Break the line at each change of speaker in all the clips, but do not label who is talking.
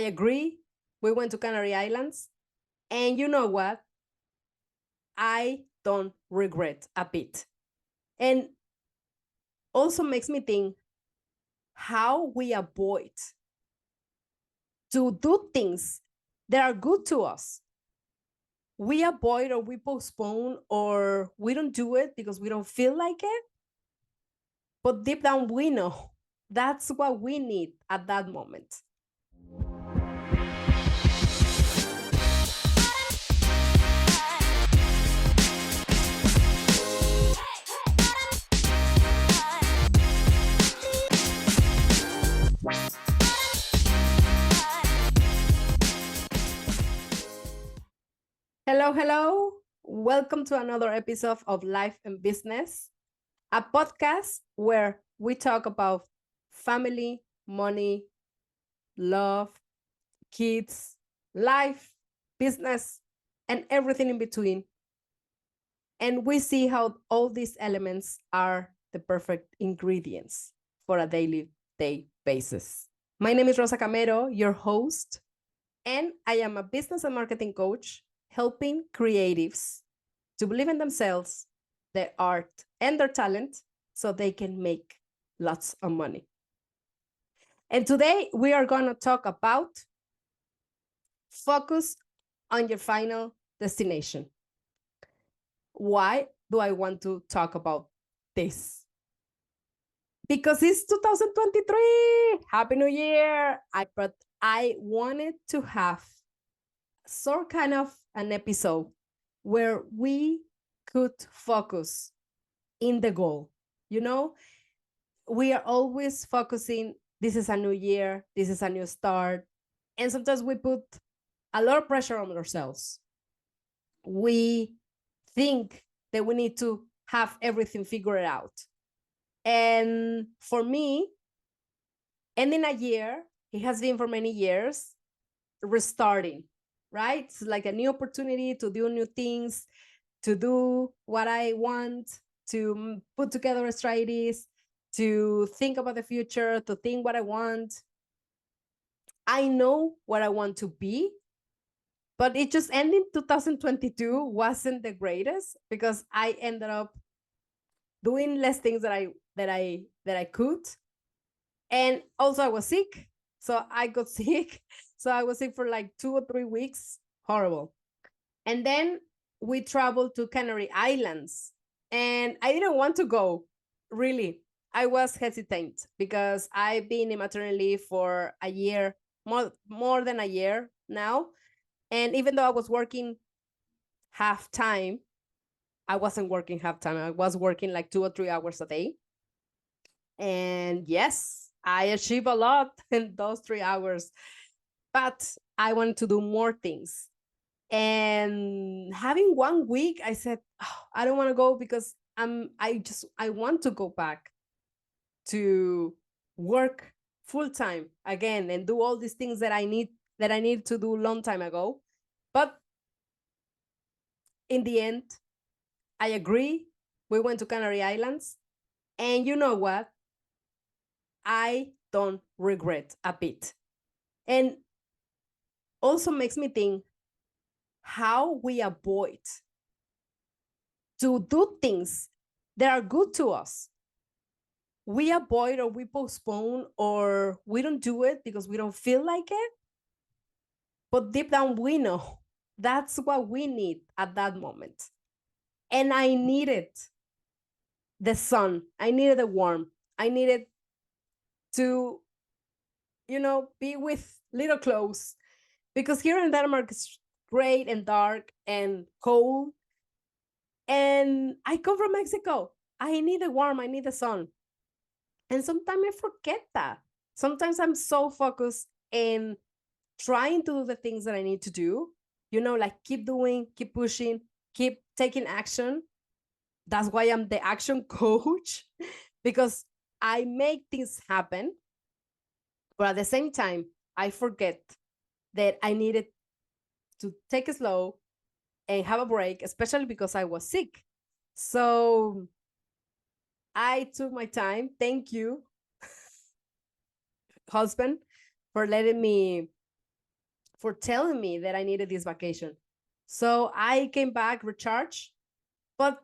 I agree. We went to Canary Islands. And you know what? I don't regret a bit. And also makes me think how we avoid to do things that are good to us. We avoid or we postpone or we don't do it because we don't feel like it. But deep down, we know that's what we need at that moment. Hello, hello. Welcome to another episode of Life and Business, a podcast where we talk about family, money, love, kids, life, business, and everything in between. And we see how all these elements are the perfect ingredients for a daily day basis. My name is Rosa Camero, your host, and I am a business and marketing coach helping creatives to believe in themselves, their art, and their talent so they can make lots of money. And today we are going to talk about focus on your final destination. Why do I want to talk about this? Because it's 2023. Happy New Year. But I wanted to have sort kind of an episode where we could focus in the goal. You know, we are always focusing, this is a new year, this is a new start. And sometimes we put a lot of pressure on ourselves. We think that we need to have everything figured out. And for me, ending a year, it has been for many years, restarting, right? It's like a new opportunity to do new things, to do what I want, to put together strategies, to think about the future, to think what I want. I know what I want to be, but it just ending 2022 wasn't the greatest because I ended up doing less things that I could. And also I was sick. So I got sick. So I was sick for like 2 or 3 weeks. Horrible. And then we traveled to Canary Islands. And I didn't want to go, really. I was hesitant because I've been in maternity leave for a year, more than a year now. And even though I was working half time, I wasn't working half time. I was working like 2 or 3 hours a day. And yes, I achieved a lot in those 3 hours, but I wanted to do more things. And having 1 week, I said, oh, I don't want to go because I want to go back to work full time again and do all these things that I need to do long time ago. But in the end, I agree. We went to Canary Islands. And you know what? I don't regret a bit. And also makes me think how we avoid to do things that are good to us. We avoid or we postpone or we don't do it because we don't feel like it. But deep down, we know that's what we need at that moment. And I needed the sun. I needed the warmth. I needed to, be with little clothes because here in Denmark it's great and dark and cold. And I come from Mexico. I need the warmth. I need the sun. And sometimes I forget that. Sometimes I'm so focused in trying to do the things that I need to do, like keep doing, keep pushing, keep taking action. That's why I'm the action coach, because I make things happen. But at the same time, I forget that I needed to take it slow and have a break, especially because I was sick. So I took my time. Thank you, husband, for letting me for telling me that I needed this vacation. So I came back recharged, but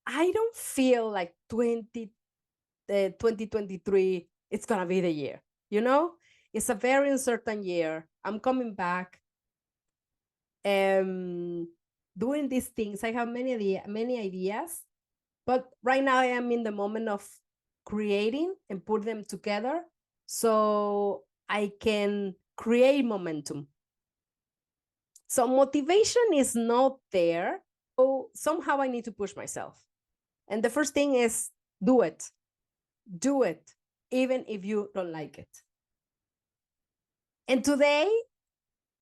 I don't feel like 2023, it's going to be the year. You know, it's a very uncertain year. I'm coming back doing these things. I have many ideas, but right now I am in the moment of creating and put them together so I can create momentum. So motivation is not there. So somehow I need to push myself. And the first thing is do it. Do it, even if you don't like it. And today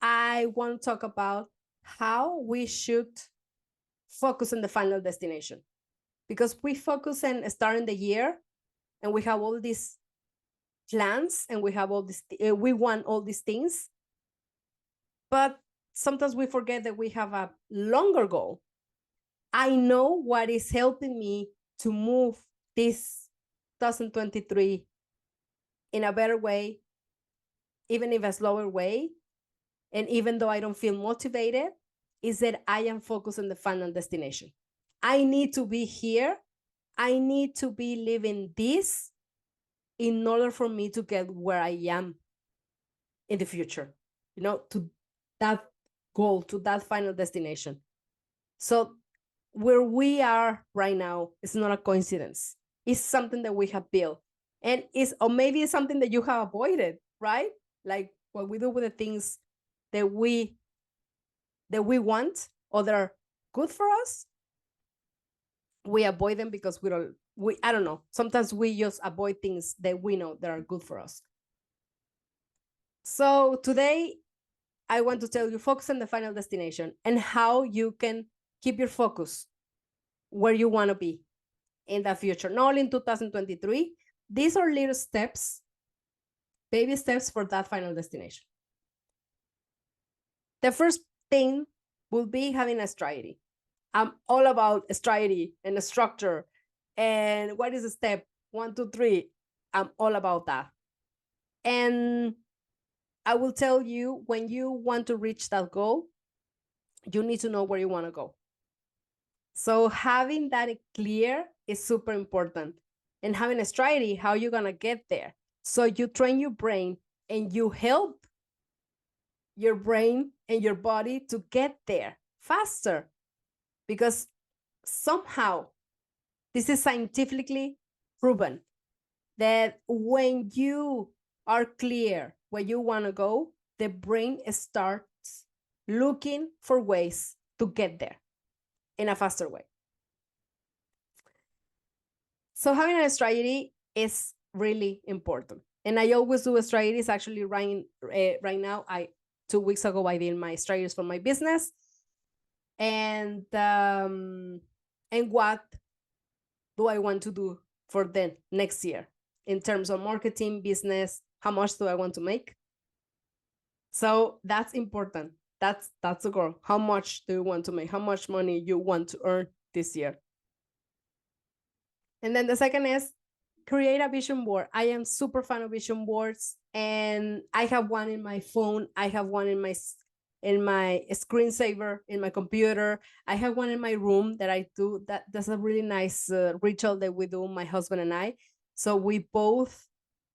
I want to talk about how we should focus on the final destination. Because we focus on starting the year and we have all these plans and we have all this, we want all these things. But sometimes we forget that we have a longer goal. I know what is helping me to move this 2023 in a better way, even if a slower way. And even though I don't feel motivated, is that I am focused on the final destination. I need to be here. I need to be living this in order for me to get where I am in the future, to that goal, to that final destination. So where we are right now is not a coincidence. It's something that we have built. And or maybe it's something that you have avoided, right? Like what we do with the things that we want or that are good for us. We avoid them because I don't know. Sometimes we just avoid things that we know that are good for us. So today I want to tell you, focus on the final destination and how you can keep your focus where you want to be in the future, not only in 2023. These are little steps, baby steps for that final destination. The first thing will be having a strategy. I'm all about a strategy and a structure. And what is a step 1, 2, 3? I'm all about that. And I will tell you, when you want to reach that goal, you need to know where you want to go. So having that clear is super important. And having a strategy, how you're going to get there. So you train your brain and you help your brain and your body to get there faster. Because somehow, this is scientifically proven that when you are clear where you want to go, the brain starts looking for ways to get there in a faster way. So having a strategy is really important. And I always do a strategies. Actually, right now, 2 weeks ago, I did my strategies for my business. And what do I want to do for the next year in terms of marketing, business? How much do I want to make? So that's important. That's the goal. How much do you want to make? How much money you want to earn this year? And then the second is create a vision board. I am super fan of vision boards, and I have one in my phone. I have one in my screensaver in my computer. I have one in my room that I do. That's a really nice ritual that we do, my husband and I. So we both,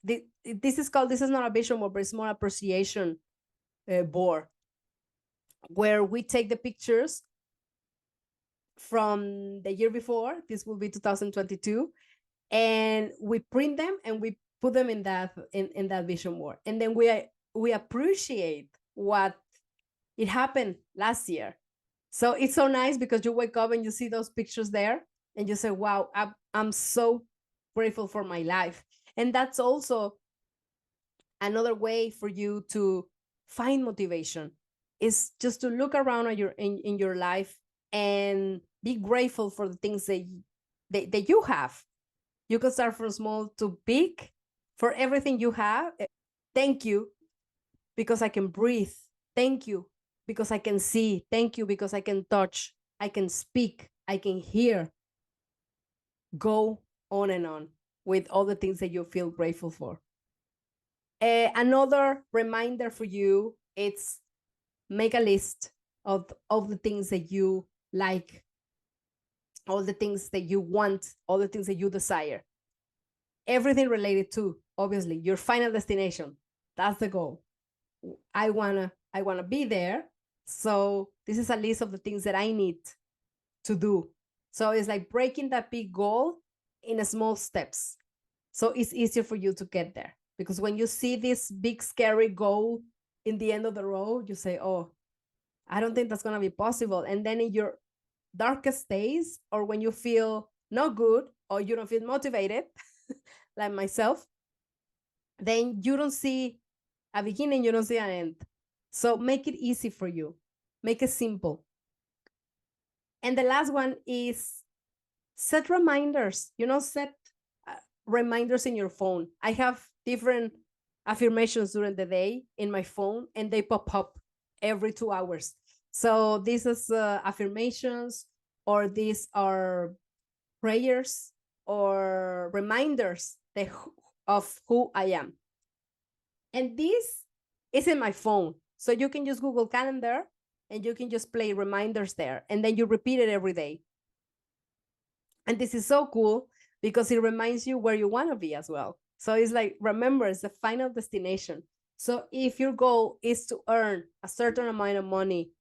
this is not a vision board, but it's more appreciation board, where we take the pictures from the year before. This will be 2022. And we print them and we put them in that vision board. And then we appreciate what it happened last year. So it's so nice because you wake up and you see those pictures there and you say, wow, I'm so grateful for my life. And that's also another way for you to find motivation, is just to look around at in your life and be grateful for the things that you have. You can start from small to big. For everything you have, thank you because I can breathe. Thank you because I can see. Thank you because I can touch. I can speak. I can hear. Go on and on with all the things that you feel grateful for. Another reminder for you it's make a list of the things that you like, all the things that you want, all the things that you desire. Everything related to, obviously, your final destination. That's the goal. I wanna be there. So this is a list of the things that I need to do. So it's like breaking that big goal in small steps. So it's easier for you to get there. Because when you see this big, scary goal in the end of the road, you say, oh, I don't think that's going to be possible. And then in your darkest days, or when you feel not good, or you don't feel motivated, like myself, then you don't see a beginning, you don't see an end. So make it easy for you. Make it simple. And the last one is set reminders. Set reminders in your phone. I have different affirmations during the day in my phone, and they pop up every 2 hours. So this is affirmations, or these are prayers or reminders of who I am. And this is in my phone. So you can use Google Calendar and you can just play reminders there, and then you repeat it every day. And this is so cool because it reminds you where you want to be as well. So it's like, remember, it's the final destination. So if your goal is to earn a certain amount of money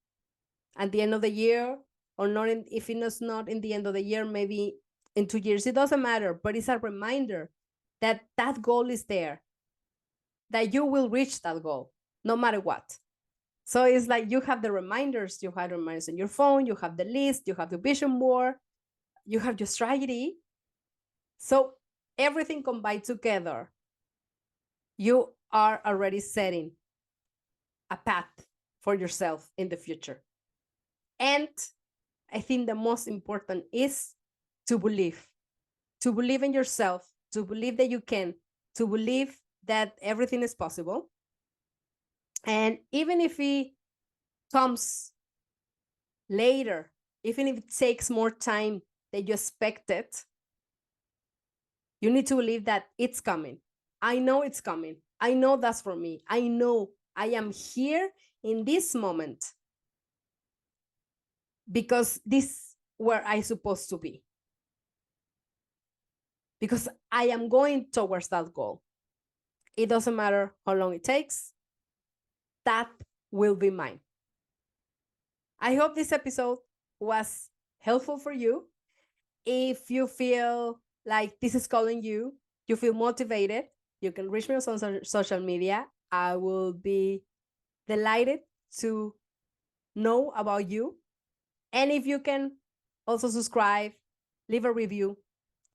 at the end of the year, or not, if it's not in the end of the year, maybe in 2 years, it doesn't matter, but it's a reminder that that goal is there, that you will reach that goal no matter what. So it's like you have the reminders, you have reminders on your phone, you have the list, you have the vision board, you have your strategy. So everything combined together, you are already setting a path for yourself in the future. And I think the most important is to believe in yourself, to believe that you can, to believe that everything is possible. And even if it comes later, even if it takes more time than you expected, you need to believe that it's coming. I know it's coming. I know that's for me. I know I am here in this moment because this is where I'm supposed to be. Because I am going towards that goal. It doesn't matter how long it takes. That will be mine. I hope this episode was helpful for you. If you feel like this is calling you, you feel motivated, you can reach me on social media. I will be delighted to know about you. And if you can also subscribe, leave a review,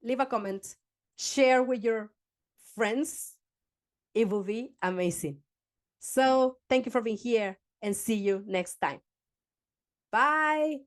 leave a comment, share with your friends, it will be amazing. So thank you for being here, and see you next time. Bye.